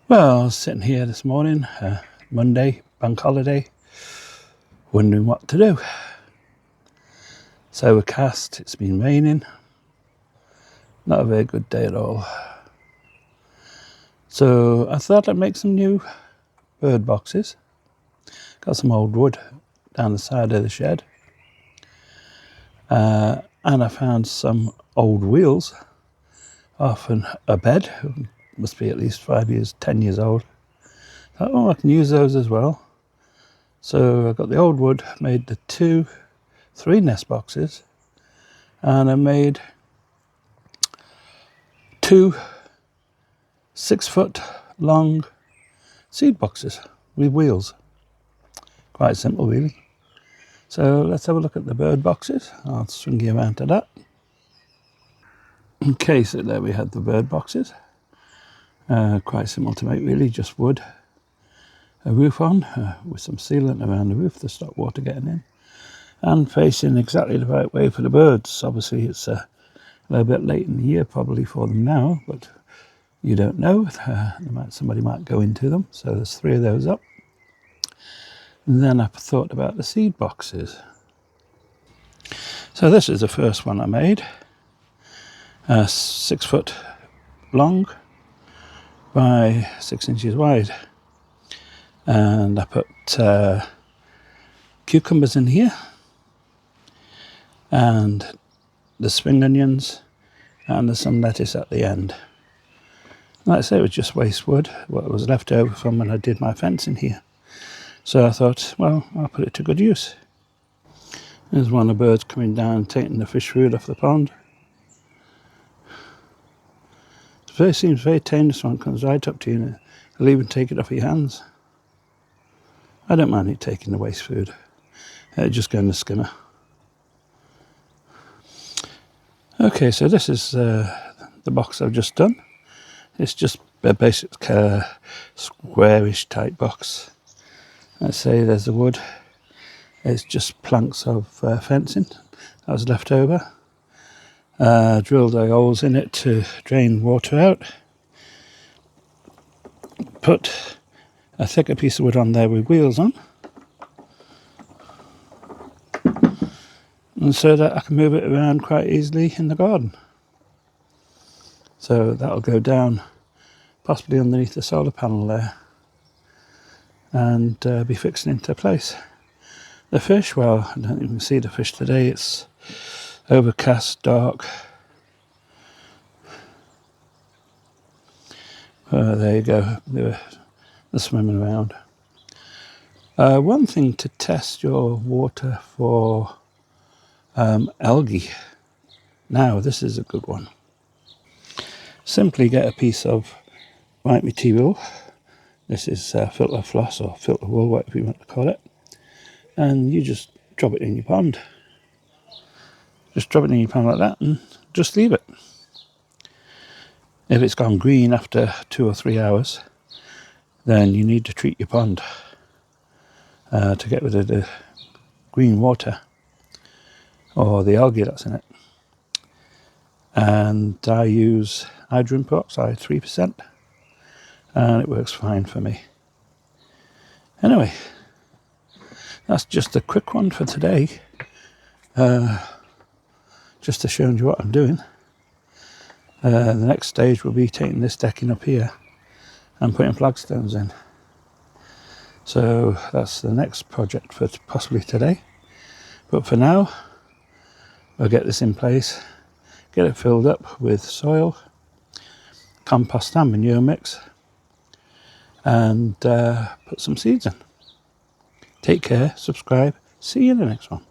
Well, I was sitting here this morning, Monday, bank holiday, wondering what to do. It's overcast, it's been raining. Not a very good day at all. So I thought I'd make some new bird boxes. Got some old wood down the side of the shed. And I found some old wheels off a bed. Must be at least 5 years, 10 years old. Thought, oh, I can use those as well. So I got the old wood, made the 3 nest boxes, and I made 2 6-foot long seed boxes with wheels. Quite simple, really. So let's have a look at the bird boxes. I'll swing you around to that. Okay, so there we have the bird boxes. Quite simple to make, really, just wood. A roof on with some sealant around the roof to stop water getting in, and facing exactly the right way for the birds. Obviously it's a little bit late in the year probably for them now, but you don't know. Somebody might go into them. So there's 3 of those up. And then I thought about the seed boxes. So this is the first one I made, 6 foot long by 6 inches wide. And I put cucumbers in here, and the spring onions, and there's some lettuce at the end. Like I say, it was just waste wood, what was left over from when I did my fencing here. So I thought, well, I'll put it to good use. There's one of the birds coming down, taking the fish food off the pond. It seems very tame, this one comes right up to you, and it'll even take it off your hands. I don't mind it taking the waste food. It'll just go in the skimmer. Okay, so this is the box I've just done. It's just a basic squarish type box. Let's say there's the wood. It's just planks of fencing that was left over. Drilled the holes in it to drain water out. Put a thicker piece of wood on there with wheels on, and so that I can move it around quite easily in the garden. So that'll go down possibly underneath the solar panel there and be fixed into place. The fish, well, I don't even see the fish today. It's overcast, dark. There you go. They're swimming around. One thing to test your water for algae. Now, this is a good one. Simply get a piece of white material. This is filter floss or filter wool, whatever you want to call it. And you just drop it in your pond. Just drop it in your pond like that and just leave it. If it's gone green after 2 or 3 hours, then you need to treat your pond to get rid of the green water or the algae that's in it. And I use hydrogen peroxide 3%, and it works fine for me. Anyway, that's just a quick one for today, just to show you what I'm doing. The next stage will be taking this decking up here and putting flagstones in. So that's the next project for possibly today. But for now, we'll get this in place, get it filled up with soil, compost and manure mix, and put some seeds in. Take care, subscribe, see you in the next one.